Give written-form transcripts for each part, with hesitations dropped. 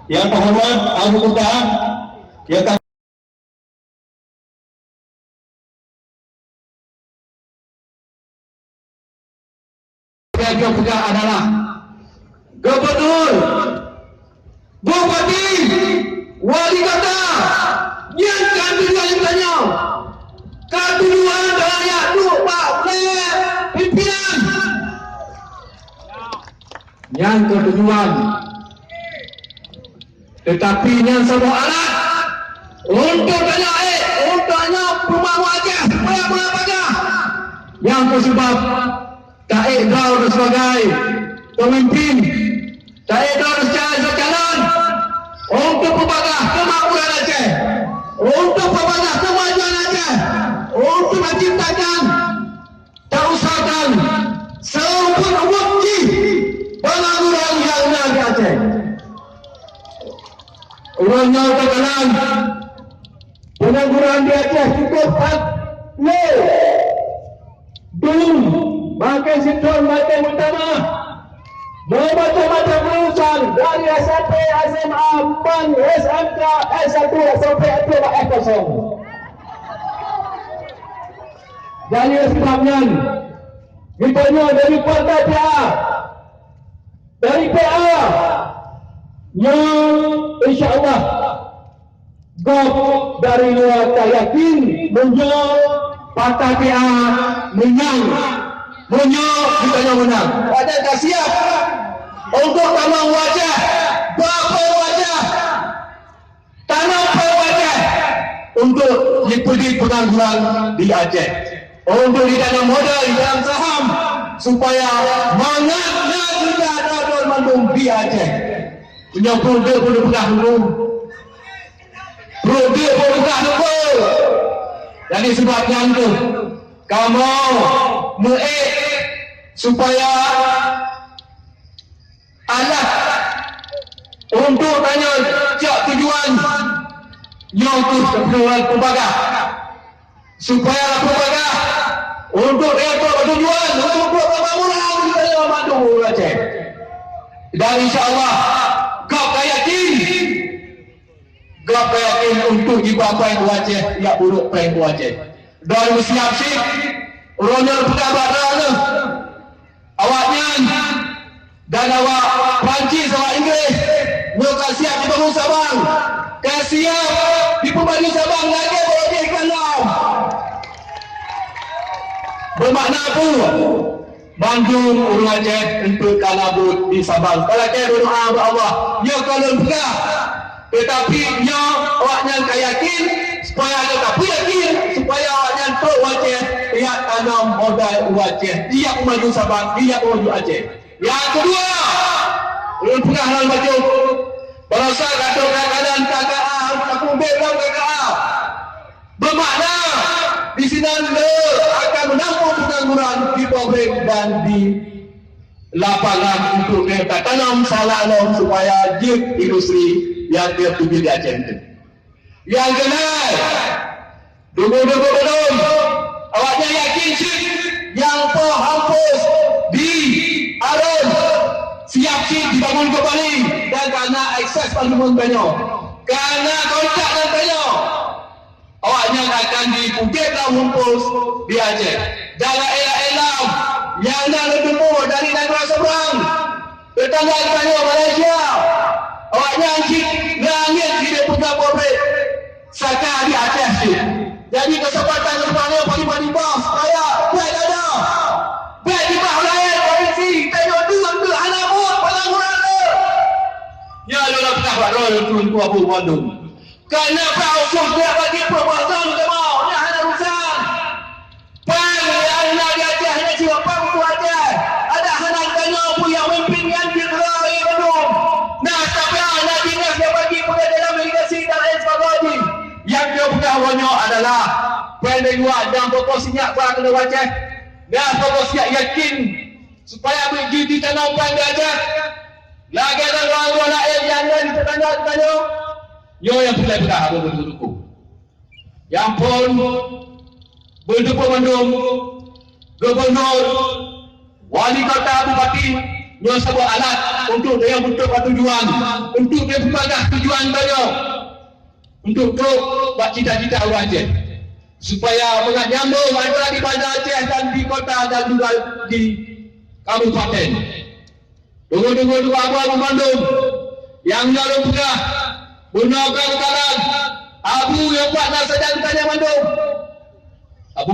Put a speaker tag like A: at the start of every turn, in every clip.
A: Yang terhormat anggota yang juga adalah gubernur, bupati, wali kota, yang tanya ketujuan rakyat lupa pimpinan, yang ketujuan. Tetapi yang sebuah alat untuk tanya perumahan wajah supaya mengapakah yang tersebab tak edar sebagai pemimpin, tak edar secara calon untuk pelbagai kemakmuran Aceh, untuk pelbagai kemajuan Aceh, untuk menciptakan dan usahakan serumpun bukti pengangguran yang ada di Aceh. Orangnya terkenal pengangguran di Aceh cukup low, belum makin sinton makin utama bermacam-macam lulusan dari SMP, SMA, PAN, SMK, S1 sampai F0. Jadi sebabnya ditanya dari partai PA, dari PA yang insyaAllah GOP dari luar tak yakin menjauh partai PA menang, ditanya menang. Ada tak siap untuk tanam wajah, bapa wajah, tanam wajah untuk dipilih pengangguran di Aceh, untuk ditanam modal dalam saham supaya mangatnya tidak ada Bandung di Aceh. Punya produk boleh buka dulu, produk boleh buka dulu. Jadi sebabnya itu kamu supaya alat untuk tanya cak tujuan yang tujuan pelbagai supaya pelbagai untuk tujuan untuk pembangunan di dalam Bandung Aceh. Dan insyaAllah GOP yakin untuk jiwa peng Aceh, ya buruk peng Aceh. Dan siap sih, orangnya bukan badal awaknya dan awak Perancis, awak Inggeris, mereka siap di bangun Sabang, siap di pembangun Sabang lagi boleh kalau bermakna apa? Bandung orang Aceh untuk kalabut di Sabang. Kalau Aceh berdoa kepada Allah, ya kalau enggak, tetapi ya awaknya yakin supaya tetap yakin supaya awaknya tu Aceh dia tanam modal Aceh, dia maju Sabang, dia maju Aceh. Yang kedua, ulun pernah hal baju berasa kata keadaan KKA, aku beram KKA bermakna di sini akan menampung pengangguran di pabrik dan di lapangan untuk mereka tanam salah supaya jik industri yang tertuju di Aceh itu. Yang kedua, belum awaknya yakin sih yang hampus di Arun siap sih dibangun kembali dan karena akses bangun banyak, karena kontrak dan banyak, awaknya akan dipukit dan hampus di Aceh. Jangan elak-elak yang nak lebih dari negara seberang tetangga kita Malaysia, awaknya anjing langit tidak punya pabrik saka di Aceh sih. Jadi kesempatan depannya paling bos kaya baik ada baik di bawah lain polisi tengok dua anak buat pengangguran ya dalam tahap roh turun ke Abu Bandung kerana pausus dia bagi perbuatan mau dia ada urusan pang yang nak di Aceh hanya jiwa pang tu Aceh ada hendak tanya apa yang memimpin yang di Bandung nah tapi anak dinas dia bagi pada dalam migrasi dan lain sebagainya. Yang dia bukan awalnya adalah pendek luar dan pokok sinyak pada kena Aceh dan pokok siap yakin supaya begitu tanam pandai aja Lagi ada orang lain yang lain ditanya. Yo yang pula apa berdukung. Yang pun berdukung mandum gubernur, wali kota, bupati, nyo sebuah alat untuk dia bentuk tujuan, untuk dia berbagai tujuan dia, untuk tu buat cita-cita orang Aceh supaya nyambung antara di Bandar Aceh dan di kota dan juga di kabupaten. Tunggu abu mandum yang lalu pula gunakan kalan abu yang buat nasa dan tanya mandum abu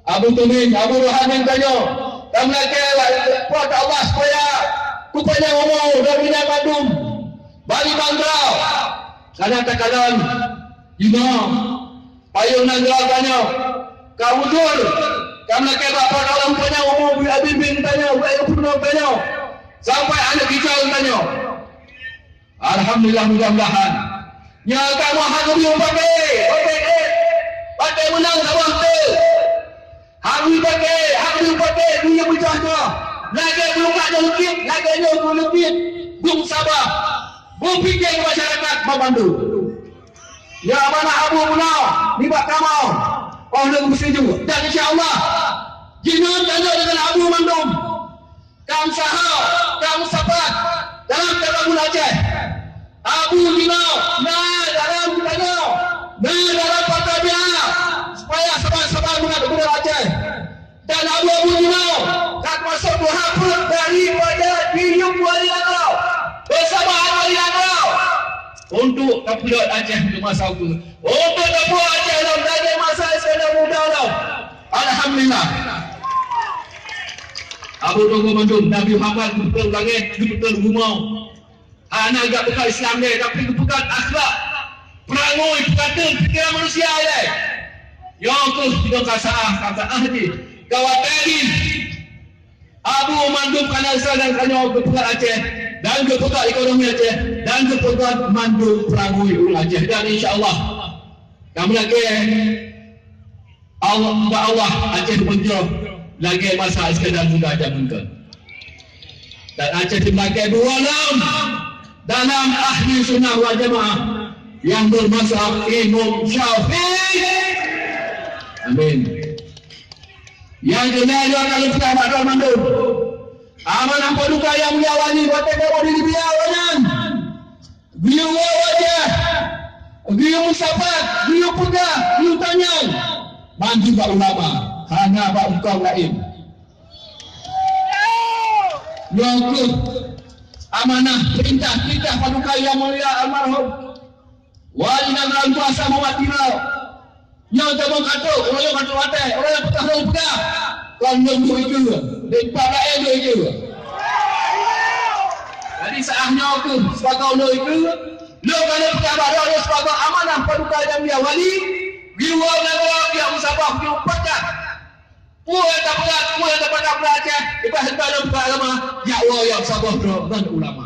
A: abu tumin abu rohani tanya dan mereka buat Allah supaya kupanya ngomong dan minyak mandum bagi bandrau karena tekanan payung nandrau tanya kamu dur karena kita buat Allah punya ngomong bimbing tanya tanya sampai anak hijau tanya alhamdulillah mudah-mudahan nyaga mahathir pakai menang sama tu hari pakai dunia berjaya lagi belum ada lukit lagi belum lukit belum sabar belum fikir masyarakat membantu ya mana Abu Munau libat kamau orang bersetuju dan insyaAllah jinun tanya dengan Abu Mandum kam sahau kam sabat dalam Tabagul Aceh Abu Munau dalam tanya dalam Patabia supaya sabar-sabar menghadapi Aceh dan Abu Munau tak masuk berhapus daripada hidup wali Agau bersama wali Agau untuk Kapolda Aceh untuk masa itu untuk Kapolda Aceh dalam masa yang muda dalam alhamdulillah Abu Mandum Nabi Muhammad betul langit betul rumah anak agak bukan Islam dia tapi bukan akhlak perangui berkata fikiran manusia dia yang tu tidak kasah ni kawat tadi Abu Mandum Kanasa dan Kanyo Kepukat Aceh dan Kepukat Ekonomi Aceh dan Kepukat Mandum Perangui Ul Aceh dan insyaAllah kami lagi Allah Aceh berbentuk lagi masa sekadar muda jamankan dan Aceh dipakai dua dalam ahli sunnah wal jamaah yang bermazhab Imam Syafi'i amin yang jelas dia akan lupa pada mandum amanah paduka yang menyawani batik kawan di biawanan biu wajah biu musafat biu pegang biu tanyang mantu pak ulama hanya pak engkau lain yang ke amanah perintah paduka yang mulia almarhum wali negara kuasa Muhammad Tirau yang tak kata orang yang kata watai orang yang pegang kau nunggu itu depan rakyat itu jadi saahnya aku sebagai orang itu lo kalau pegang bahawa dia sebagai amanah paduka yang mulia wali biwa negara yang musabah biwa pegang puan tak pegang belajar lepas hendak dalam agama ya Allah yang sabah dan ulama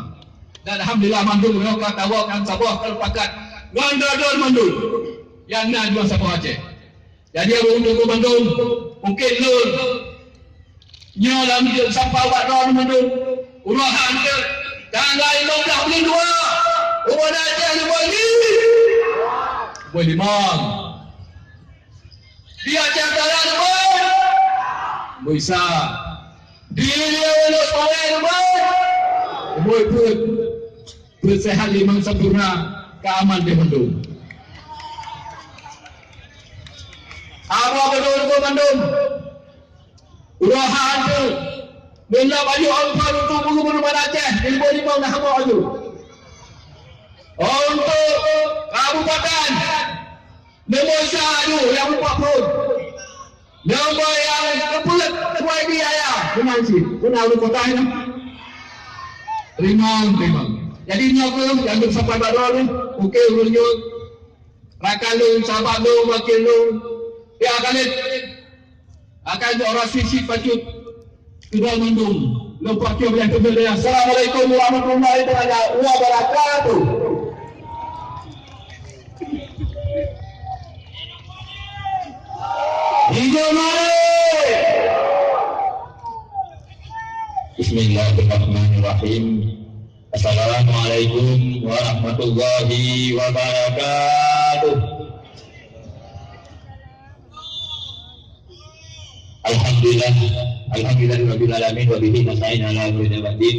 A: dan alhamdulillah mandul mereka tawakan sabah terpakat gondodor mandul yang nak jual sabah Aceh jadi untuk mandul mungkin lur nyolam dia sampai buat ron mandul urahan ke tanggal 15 bulan 2 umur Aceh ni boleh limang dia Aceh Dalam bisa dia lo sekolah boleh bersehat limang sempurna keaman di Bandung apa betul Bandung urahan tu bila baju alfar untuk bulu-bulu Aceh lima dah hamak tu untuk kabupaten nombor 1 yang 40 nombor yang kepulat kuai di ayah kenal sih kenal kota ini rimang jadi ni aku yang sampai baru ni okey ulunyo rakalun sahabat lu wakil lu ya akan orasi si pacut tidak mandum lupa kau yang kemudian assalamualaikum warahmatullahi wabarakatuh hijau mari
B: Bismillahirrahmanirrahim. Assalamualaikum warahmatullahi wabarakatuh. Alhamdulillahirabbil alamin wa bihi nasta'in ala umuri din.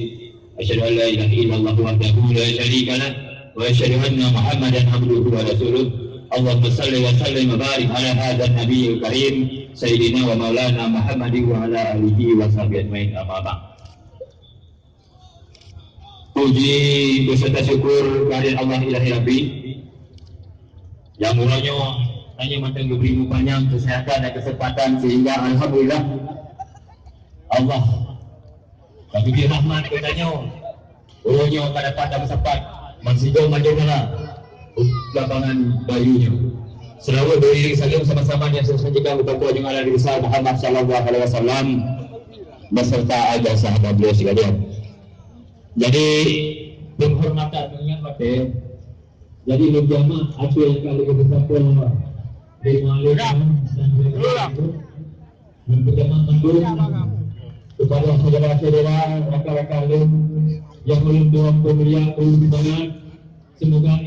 B: Asyhadu an la ilaha illallah wahdahu la syarika lah wa asyhadu anna Muhammadan abduhu wa rasuluh. Allahumma salli wa sallim wa barik ala hadzal nabiyil karim sayyidina wa maulana Muhammadin wa ala alihi wa sahbihi ajmain, amma ba'd. Puji beserta syukur kehadirat Allah ilahi Rabbi yang mulanya hanya matang diberi panjang kesehatan dan kesempatan sehingga alhamdulillah Allah bagi dia rahmat katanya ulanya pada pada sempat mensigo majorana lapangan bayunya selawat berdiri saling sama-sama yang saksikan berkumpul dengan Nabi besar Muhammad sallallahu alaihi wasallam beserta aja sahabat beliau sekalian. Jadi penghormatan mengingat mate. Jadi berjamaah aku yang kali bersama di Malaysia dan berjamaah mendung kepada saudara-saudara rakan-rakan yang belum doa pemberian banyak. Semoga